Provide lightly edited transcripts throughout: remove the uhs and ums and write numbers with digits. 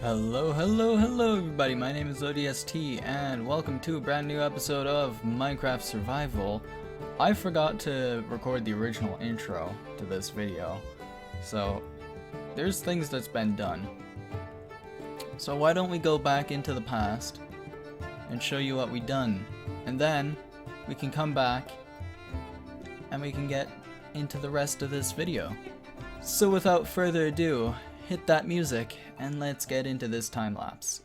Hello everybody, my name is ODST and welcome to a brand new episode of Minecraft Survival. I forgot to record the original intro to this video, so there's things that's been done. So why don't we go back into the past and show you what we done, and then we can come back and we can get into the rest of this video. So without further ado, hit that music and let's get into this time lapse.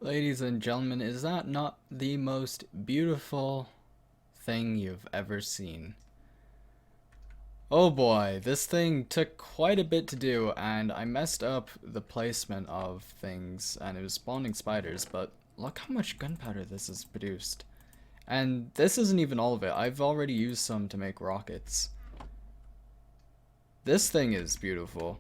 Ladies and gentlemen, is that not the most beautiful thing you've ever seen? Oh boy, this thing took quite a bit to do, and I messed up the placement of things, and it was spawning spiders, but look how much gunpowder this has produced. And this isn't even all of it. I've already used some to make rockets. This thing is beautiful.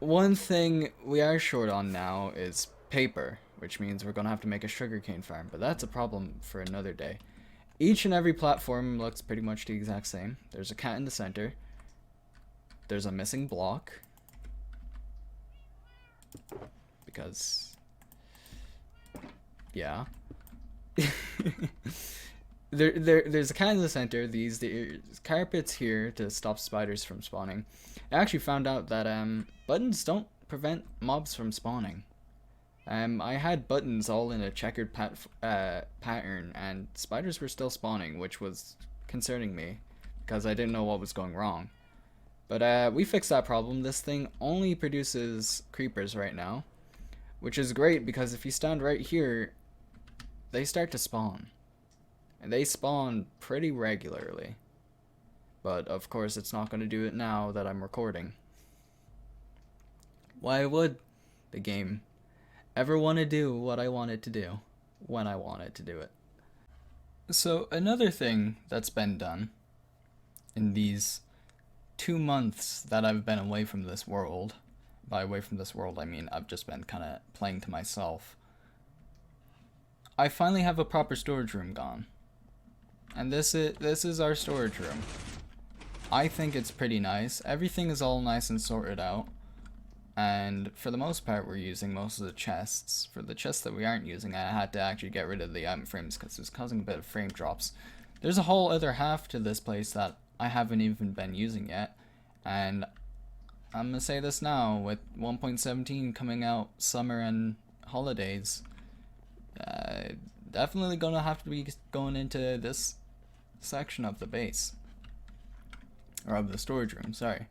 One thing we are short on now is paper, which means we're going to have to make a sugarcane farm, but that's a problem for another day. Each and every platform looks pretty much the exact same. There's a cat in the center. There's a missing block. Because, yeah. There's a cat in the center. There's carpets here to stop spiders from spawning. I actually found out that buttons don't prevent mobs from spawning. I had buttons all in a checkered pattern, and spiders were still spawning, which was concerning me because I didn't know what was going wrong. But we fixed that problem. This thing only produces creepers right now. which is great because if you stand right here, they start to spawn. And they spawn pretty regularly. But of course it's not going to do it now that I'm recording. Why would the game ever want to do what I want it to do when I want it to do it? So another thing that's been done in these 2 months that I've been away from this world, by away from this world I mean I've just been kind of playing to myself, I finally have a proper storage room gone. And this is our storage room. I think it's pretty nice. Everything is all nice and sorted out. And for the most part, we're using most of the chests. For the chests that we aren't using, I had to actually get rid of the item frames because it was causing a bit of frame drops. There's a whole other half to this place that I haven't even been using yet. And I'm going to say this now, with 1.17 coming out summer and holidays, definitely going to have to be going into this section of the base. Or of the storage room, sorry.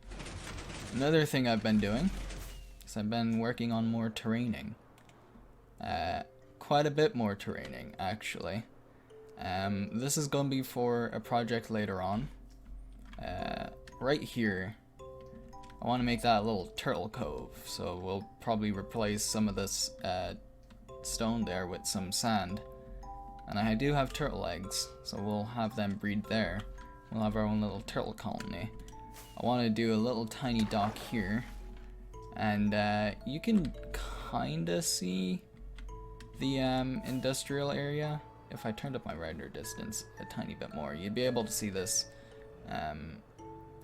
Another thing I've been doing is I've been working on more terraining. Quite a bit more terraining, actually. This is going to be for a project later on. Right here, I want to make that a little turtle cove. So we'll probably replace some of this stone there with some sand. And I do have turtle eggs, so we'll have them breed there. We'll have our own little turtle colony. I want to do a little tiny dock here. And you can kind of see the industrial area. If I turned up my render distance a tiny bit more, you'd be able to see this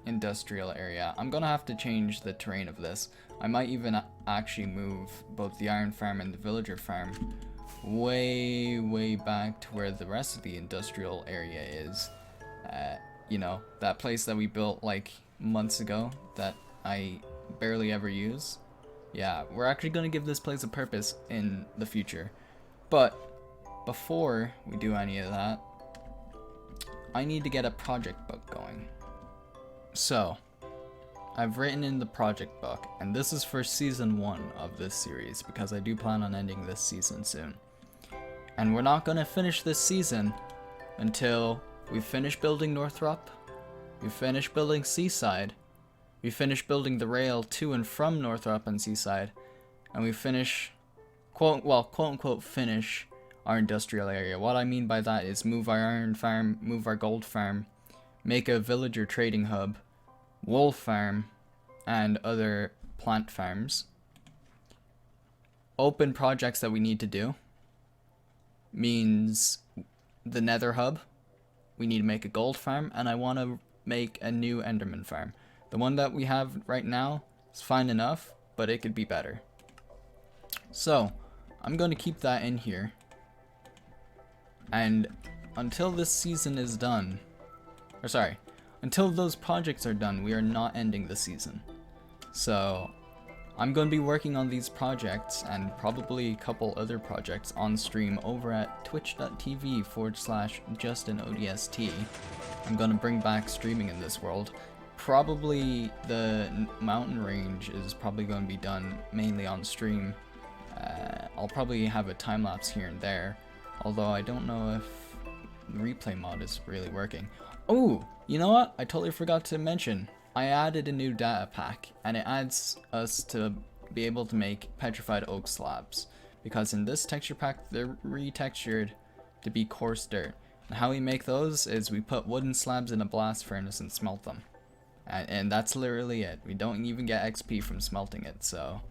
industrial area. I'm going to have to change the terrain of this. I might even actually move both the iron farm and the villager farm way back to where the rest of the industrial area is. You know, that place that we built like months ago that I barely ever use. Yeah, we're actually going to give this place a purpose in the future. But before we do any of that, I need to get a project book going. So, I've written in the project book, and this is for season 1 of this series because I do plan on ending this season soon. And we're not going to finish this season until we finish building Northrop, we finish building Seaside, we finish building the rail to and from Northrop and Seaside, and we finish, quote unquote finish our industrial area. What I mean by that is move our iron farm, move our gold farm, make a villager trading hub, wool farm, and other plant farms. Open projects that we need to do means the nether hub. We need to make a gold farm, and I want to make a new enderman farm. The one that we have right now is fine enough, but it could be better. So, I'm going to keep that in here. And until this season is done, or sorry, until those projects are done, we are not ending the season. So, I'm going to be working on these projects and probably a couple other projects on stream over at twitch.tv/JustAnODST. I'm going to bring back streaming in this world. Probably the mountain range is probably going to be done mainly on stream. I'll probably have a time lapse here and there, although I don't know if the replay mod is really working. Oh, you know what? I totally forgot to mention. I added a new data pack, and it adds us to be able to make petrified oak slabs, because in this texture pack they're retextured to be coarse dirt. And how we make those is we put wooden slabs in a blast furnace and smelt them, and that's literally it. We don't even get XP from smelting it, so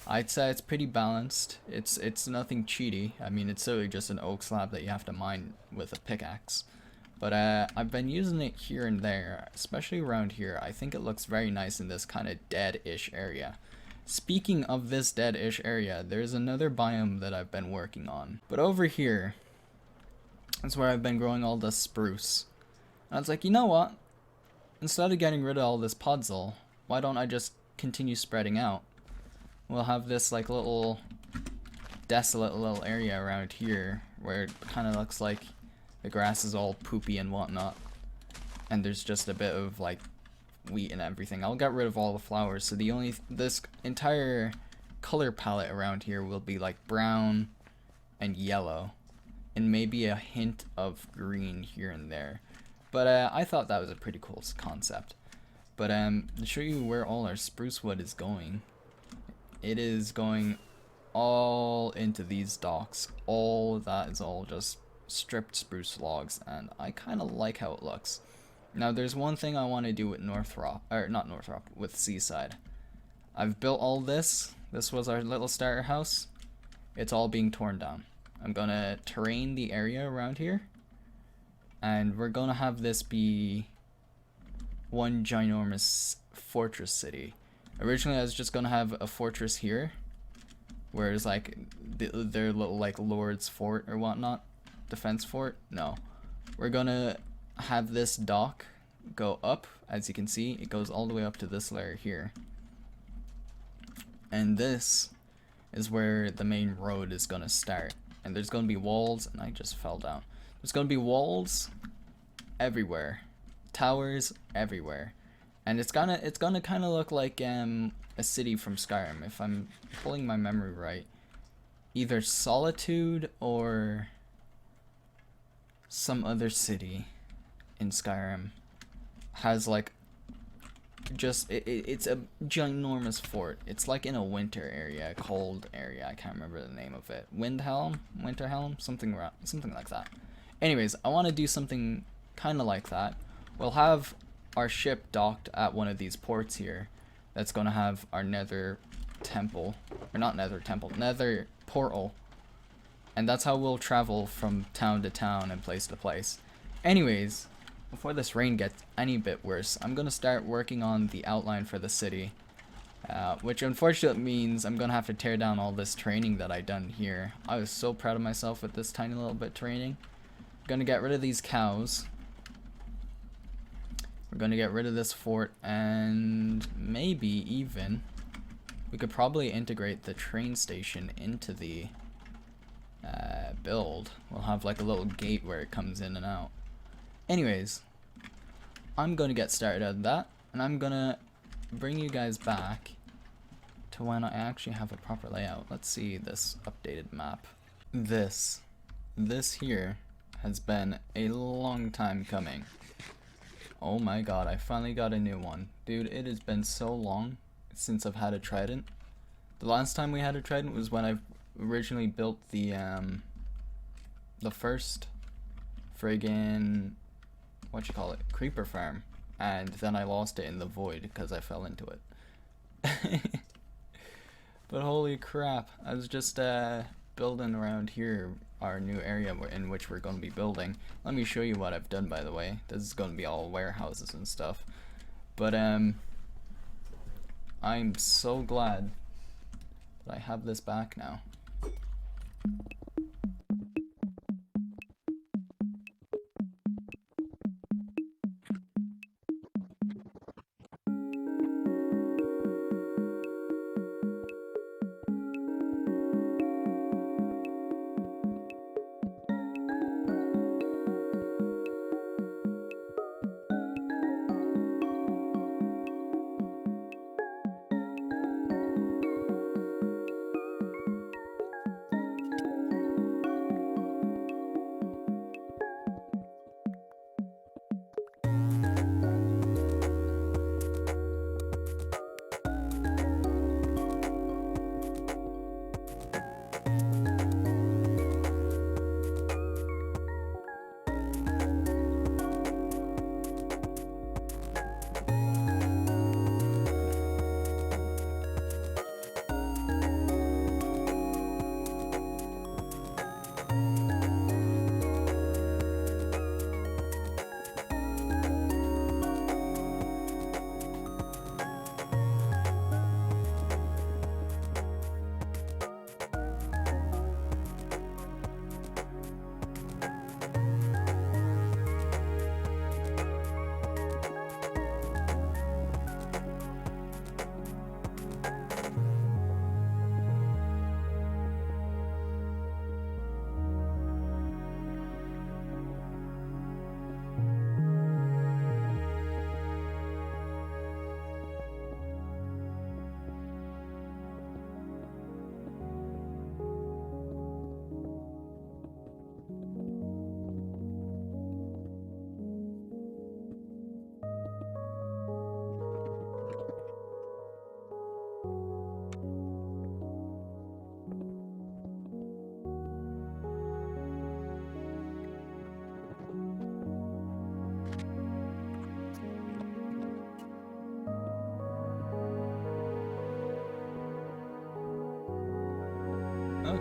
I'd say it's pretty balanced. It's nothing cheaty. I mean, it's really just an oak slab that you have to mine with a pickaxe. But I've been using it here and there, especially around here. I think it looks very nice in this kind of dead-ish area. Speaking of this dead-ish area, there's another biome that I've been working on. But over here, that's where I've been growing all the spruce. And I was like, you know what? Instead of getting rid of all this podzol, why don't I just continue spreading out? We'll have this like little desolate little area around here where it kind of looks like the grass is all poopy and whatnot, and there's just a bit of like wheat and everything. I'll get rid of all the flowers, so this entire color palette around here will be like brown and yellow, and maybe a hint of green here and there. But I thought that was a pretty cool concept. But to show you where all our spruce wood is going, it is going all into these docks. All that is all just stripped spruce logs, and I kind of like how it looks. Now there's one thing I want to do with with Seaside. I've built all this. This was our little starter house. It's all being torn down. I'm gonna terrain the area around here, and we're gonna have this be one ginormous fortress city. Originally I was just gonna have a fortress here, where it's like their little like lord's fort or whatnot, defense fort. No, we're gonna have this dock go up. As you can see, it goes all the way up to this layer here, and this is where the main road is gonna start. And there's gonna be walls, and I just fell down. There's gonna be walls everywhere, towers everywhere, and it's gonna kind of look like a city from Skyrim, if I'm pulling my memory right. Either Solitude or some other city in Skyrim has like it's a ginormous fort. It's like in a winter area, a cold area. I can't remember the name of it. Winterhelm, something like that. Anyways, I want to do something kind of like that. We'll have our ship docked at one of these ports here. That's gonna have our nether temple, or not nether temple, nether portal, and that's how we'll travel from town to town and place to place. Anyways, before this rain gets any bit worse, I'm gonna start working on the outline for the city, which unfortunately means I'm gonna have to tear down all this training that I done here. I was so proud of myself with this tiny little bit of training. I'm gonna get rid of these cows. We're gonna get rid of this fort, and maybe even we could probably integrate the train station into the build. We'll have like a little gate where it comes in and out. Anyways, I'm gonna get started on that, and I'm gonna bring you guys back to when I actually have a proper layout. Let's see this updated map. This here has been a long time coming. Oh my god, I finally got a new one. Dude, it has been so long since I've had a trident. The last time we had a trident was when I originally built the first friggin' creeper farm, and then I lost it in the void because I fell into it. But holy crap, I was just building around here, our new area in which we're going to be building. Let me show you what I've done, by the way. This is going to be all warehouses and stuff. But I'm so glad that I have this back now.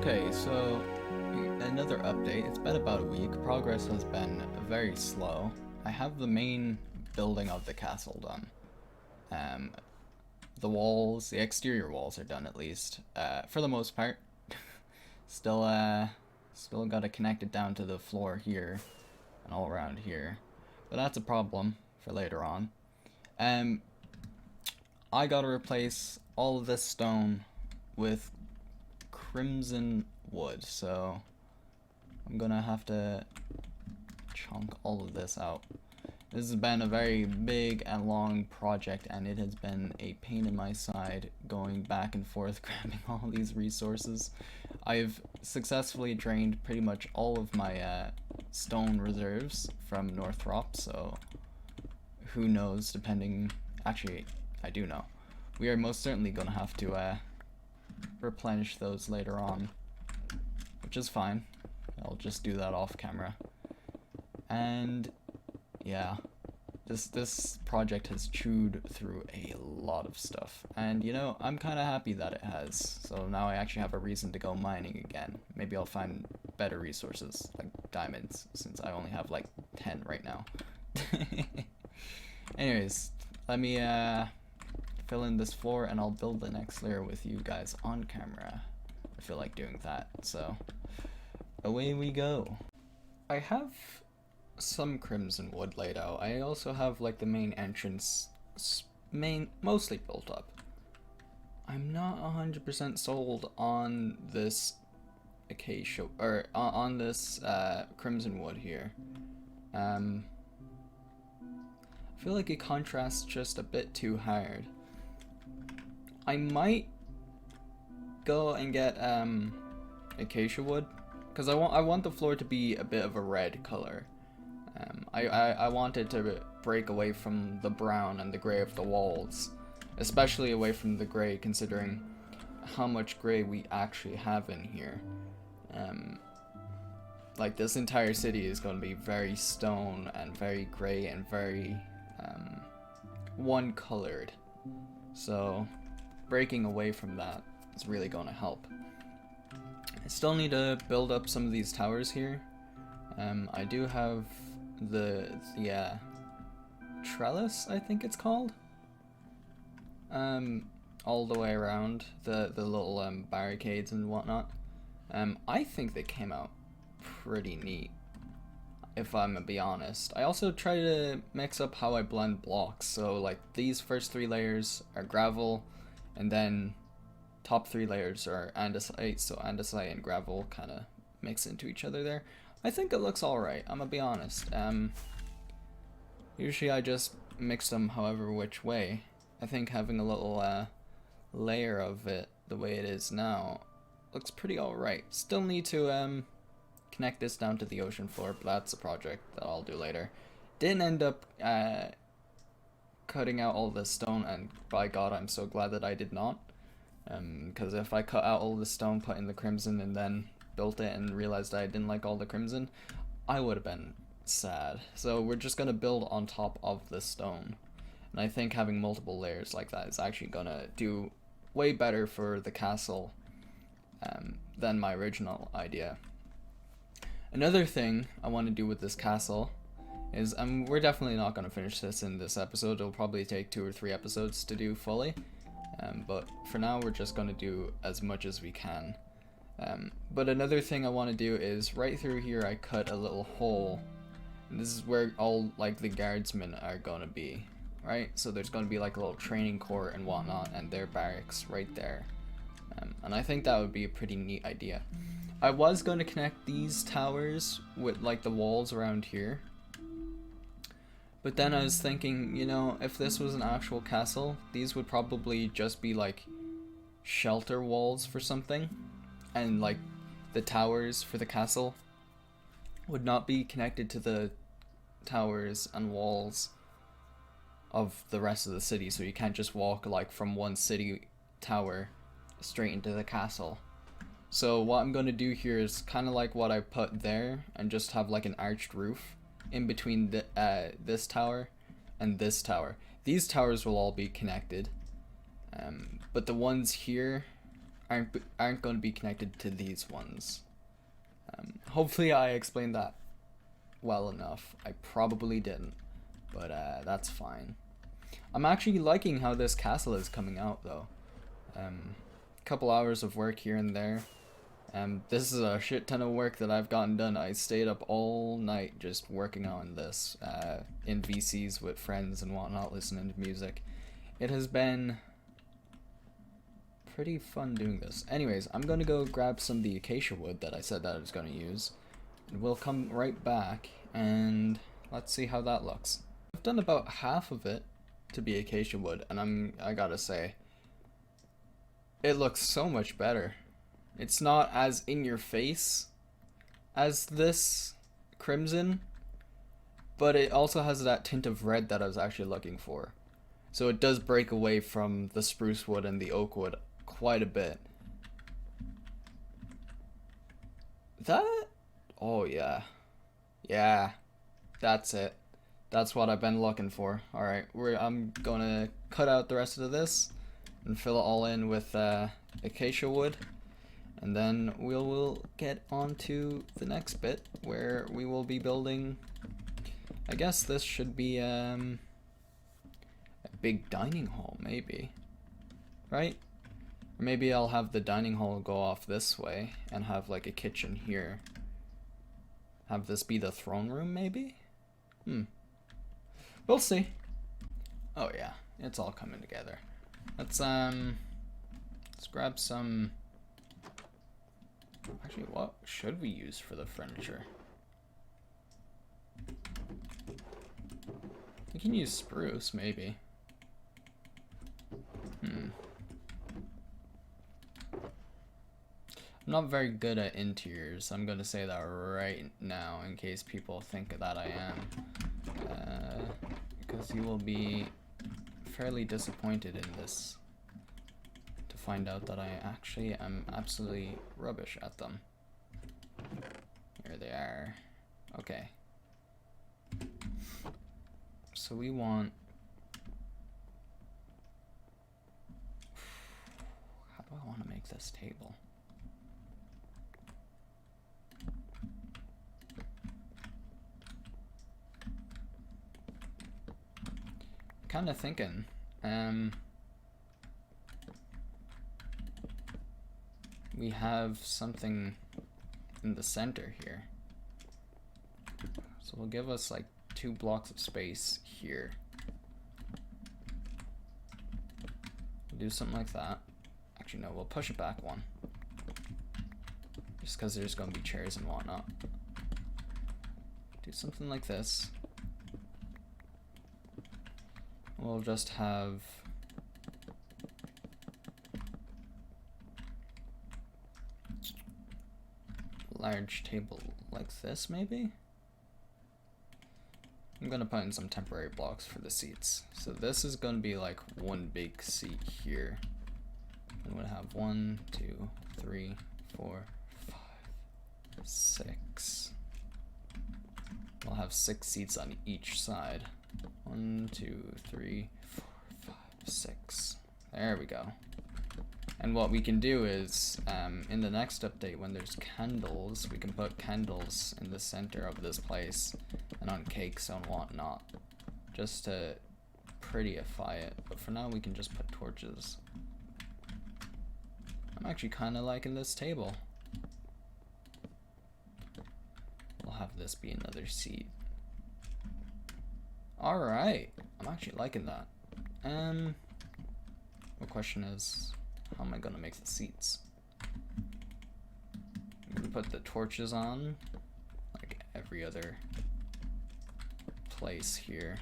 Okay, so another update. It's been about a week. Progress has been very slow. I have the main building of the castle done. The walls, the exterior walls are done at least, for the most part. Still got to connect it down to the floor here and all around here, but that's a problem for later on. I gotta replace all of this stone with crimson wood, so I'm gonna have to chunk all of this out. This has been a very big and long project, and it has been a pain in my side going back and forth grabbing all these resources. I've successfully drained pretty much all of my stone reserves from Northrop, so who knows, actually I do know. We are most certainly gonna have to replenish those later on, which is fine. I'll just do that off camera. And yeah, this project has chewed through a lot of stuff, and you know, I'm kind of happy that it has. So now I actually have a reason to go mining again. Maybe I'll find better resources like diamonds, since I only have like 10 right now. Anyways, let me fill in this floor and I'll build the next layer with you guys on camera. I feel like doing that, so away we go. I have some crimson wood laid out. I also have like the main entrance mostly built up. I'm not 100% sold on this acacia, or on this crimson wood here. I feel like it contrasts just a bit too hard. I might go and get acacia wood, because I want the floor to be a bit of a red color. I want it to break away from the brown and the gray of the walls, especially away from the gray, considering how much gray we actually have in here. Like, this entire city is going to be very stone and very gray and very one-colored, so breaking away from that is really going to help. I still need to build up some of these towers here. I do have the trellis, I think it's called, all the way around, the little barricades and whatnot. I think they came out pretty neat, if I'm gonna be honest. I also try to mix up how I blend blocks, so like these first 3 layers are gravel, and then top 3 layers are andesite, so andesite and gravel kind of mix into each other there. I think it looks alright, I'm gonna be honest. Usually I just mix them however which way. I think having a little layer of it the way it is now looks pretty alright. Still need to connect this down to the ocean floor, but that's a project that I'll do later. Didn't end up cutting out all the stone, and by God, I'm so glad that I did not. Because if I cut out all the stone, put in the crimson, and then built it and realized I didn't like all the crimson, I would have been sad. So we're just gonna build on top of the stone, and I think having multiple layers like that is actually gonna do way better for the castle than my original idea. Another thing I want to do with this castle is we're definitely not going to finish this in this episode. It'll probably take 2 or 3 episodes to do fully, but for now we're just going to do as much as we can. But another thing I want to do is right through here I cut a little hole, and this is where all like the guardsmen are going to be, right? So there's going to be like a little training court and whatnot, and their barracks right there. And I think that would be a pretty neat idea. I was going to connect these towers with like the walls around here, but then I was thinking, you know, if this was an actual castle, these would probably just be like shelter walls for something, and like the towers for the castle would not be connected to the towers and walls of the rest of the city, so you can't just walk like from one city tower straight into the castle. So what I'm going to do here is kind of like what I put there, and just have like an arched roof in between this tower and this tower. These towers will all be connected, but the ones here aren't going to be connected to these ones. Hopefully I explained that well enough. I probably didn't, but that's fine. I'm actually liking how this castle is coming out though. Couple hours of work here and there. This is a shit ton of work that I've gotten done. I stayed up all night just working on this in VCs with friends and whatnot, listening to music. It has been pretty fun doing this. Anyways, I'm gonna go grab some of the acacia wood that I said that I was gonna use, and we'll come right back and let's see how that looks. I've done about half of it to be acacia wood, and I gotta say, it looks so much better. It's not as in your face as this crimson, but it also has that tint of red that I was actually looking for. So it does break away from the spruce wood and the oak wood quite a bit. That? Oh yeah. Yeah. That's it. That's what I've been looking for. Alright, I'm gonna cut out the rest of this and fill it all in with acacia wood. And then we'll get on to the next bit where we will be building, I guess this should be a big dining hall, maybe. Right? Or maybe I'll have the dining hall go off this way and have like a kitchen here. Have this be the throne room, maybe? We'll see. Oh yeah, it's all coming together. Let's grab some. Actually, what should we use for the furniture? We can use spruce, maybe. I'm not very good at interiors. I'm gonna say that right now in case people think that I am. Because you will be fairly disappointed in this to find out that I actually am absolutely rubbish at them. Here they are. Okay. So we want... How do I want to make this table? Kind of thinking, we have something in the center here, so we'll give us like 2 blocks of space here. We'll do something like that. Actually no, we'll push it back 1, just because there's going to be chairs and whatnot. Do something like this. We'll just have a large table like this, maybe? I'm gonna put in some temporary blocks for the seats. So this is gonna be like 1 big seat here. And we'll have 1, 2, 3, 4, 5, 6. We'll have 6 seats on each side. 1, 2, 3, 4, 5, 6. There we go. And what we can do is, in the next update, when there's candles, we can put candles in the center of this place and on cakes and whatnot, just to prettyify it. But for now, we can just put torches. I'm actually kind of liking this table. We'll have this be another seat. Alright, I'm actually liking that. The question is, how am I gonna make the seats? I'm gonna put the torches on, like every other place here.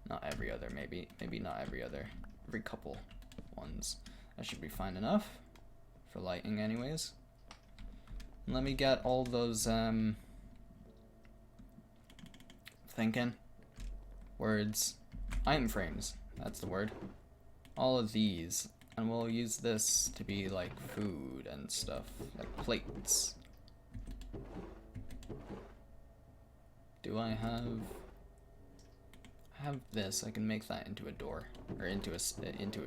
Not every other, maybe not every other. Every couple ones. That should be fine enough for lighting anyways. Let me get all those, item frames, that's the word. All of these, and we'll use this to be like food and stuff, like plates. Do I have this? I can make that into a door, or into a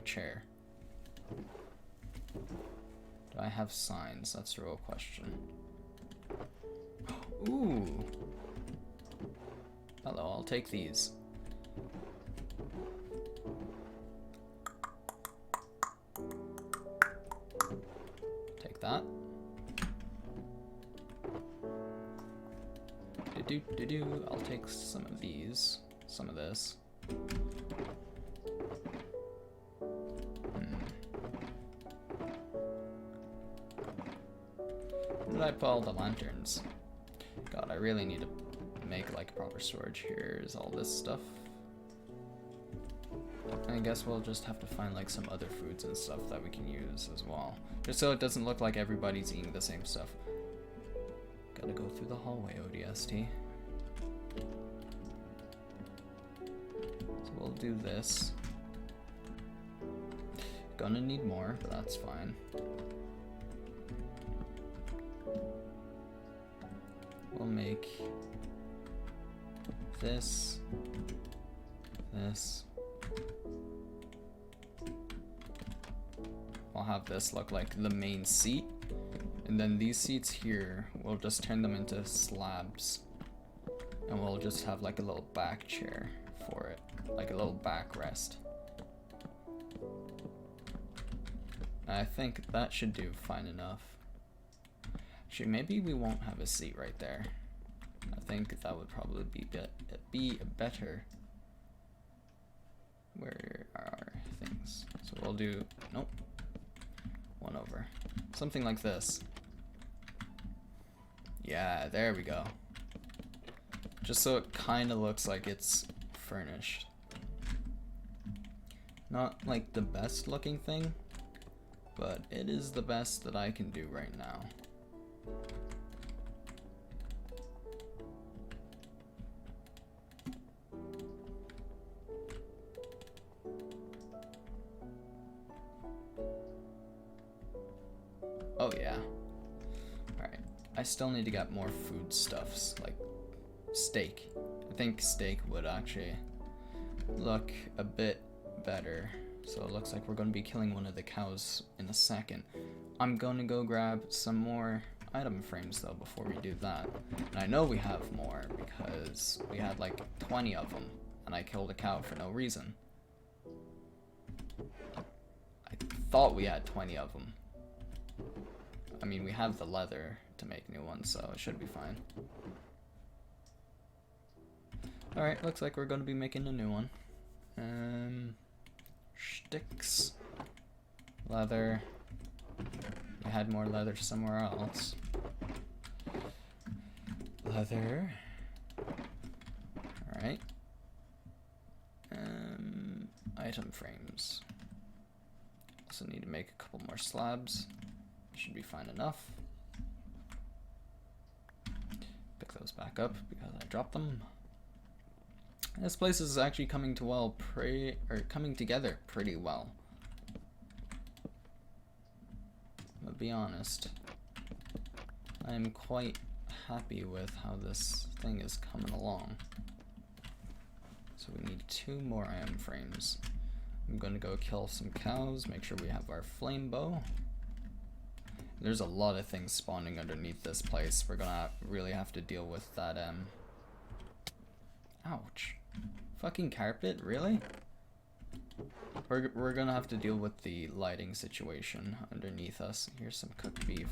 chair. Do I have signs? That's the real question. Ooh. Hello, I'll take these. Take that. I'll take some of these. Some of this. Where did I put all the lanterns? God, I really need to make like proper storage. Here's all this stuff. I guess we'll just have to find like some other foods and stuff that we can use as well. Just so it doesn't look like everybody's eating the same stuff. Gotta go through the hallway, ODST. So we'll do this. Gonna need more, but that's fine. We'll make this, this. I'll have this look like the main seat, and then these seats here, we'll just turn them into slabs, and we'll just have like a little back chair for it, like a little backrest. I think that should do fine enough. Actually, maybe we won't have a seat right there. I think that would probably be better. Where are our things? So we'll do, nope, one over. Something like this. Yeah, there we go. Just so it kind of looks like it's furnished. Not like the best looking thing, but it is the best that I can do right now. Oh yeah. Alright. I still need to get more foodstuffs, like steak. I think steak would actually look a bit better. So it looks like we're going to be killing one of the cows in a second. I'm going to go grab some more item frames though before we do that. And I know we have more because we had like 20 of them and I killed a cow for no reason. I thought we had 20 of them. I mean, we have the leather to make new ones, so it should be fine. Alright, looks like we're going to be making a new one. Sticks. Leather. I had more leather somewhere else. Leather. Alright. Item frames. Also need to make a couple more slabs. Should be fine enough. Pick those back up because I dropped them. This place is actually coming together pretty well. I'll be honest. I am quite happy with how this thing is coming along. So we need 2 more iron frames. I'm gonna go kill some cows, make sure we have our flame bow. There's a lot of things spawning underneath this place. We're gonna really have to deal with that, ouch. Fucking carpet, really? We're gonna have to deal with the lighting situation underneath us. Here's some cooked beef.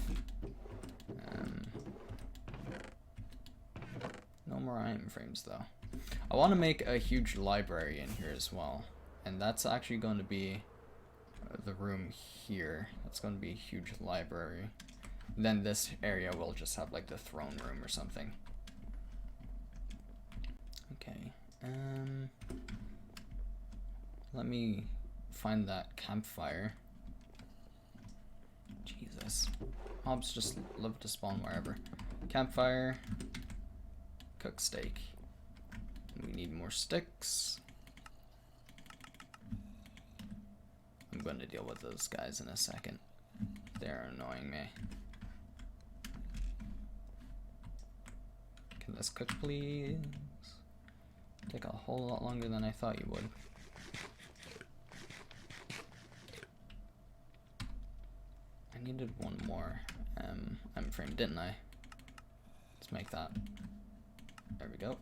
No more iron frames though. I want to make a huge library in here as well. And that's actually going to be the room here. That's going to be a huge library. Then this area will just have like the throne room or something. Okay. Let me find that campfire. Jesus. Mobs just love to spawn wherever. Campfire. Cook steak. We need more sticks. I'm going to deal with those guys in a second. They're annoying me. Can this cook, please? Take a whole lot longer than I thought you would. needed one more M frame, didn't I? Let's make that. There we go.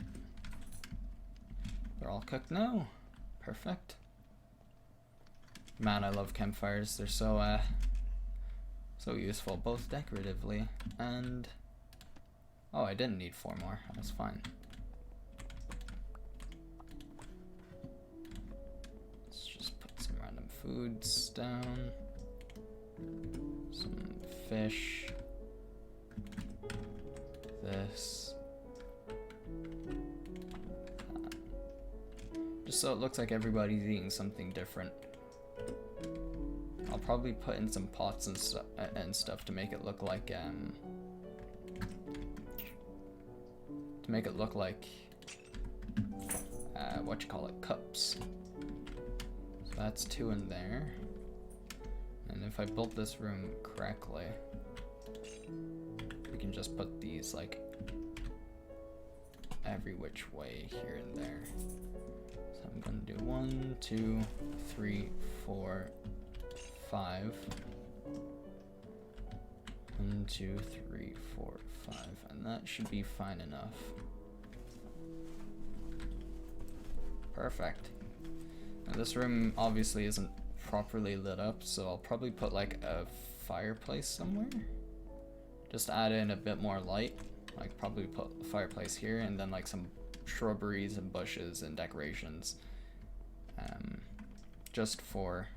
They're all cooked now. Perfect. Man, I love campfires. They're so useful, both decoratively and... Oh, I didn't need 4 more. That's fine. Let's just put some random foods down. Some fish. This. Just so it looks like everybody's eating something different. I'll probably put in some pots and stuff to make it look like cups. So that's 2 in there. And if I built this room correctly, we can just put these like every which way here and there. So I'm gonna do 1, 2, 3, 4, 5. 1, 2, 3, 4, 5, and that should be fine enough. Perfect. Now this room obviously isn't properly lit up, so I'll probably put like a fireplace somewhere. Just add in a bit more light. Like probably put a fireplace here and then like some shrubberies and bushes and decorations. Just for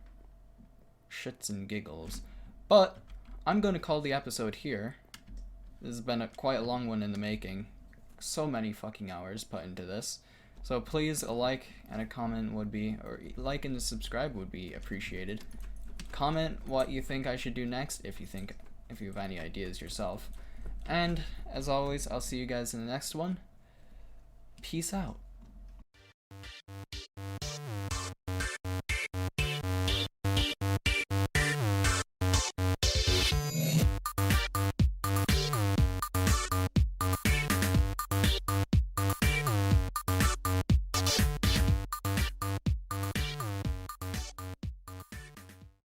shits and giggles. But I'm going to call the episode here. This has been quite a long one in the making. So many fucking hours put into this. So please, a like and a comment would be, or like and subscribe would be appreciated. Comment what you think I should do next if you have any ideas yourself. And as always, I'll see you guys in the next one. Peace out.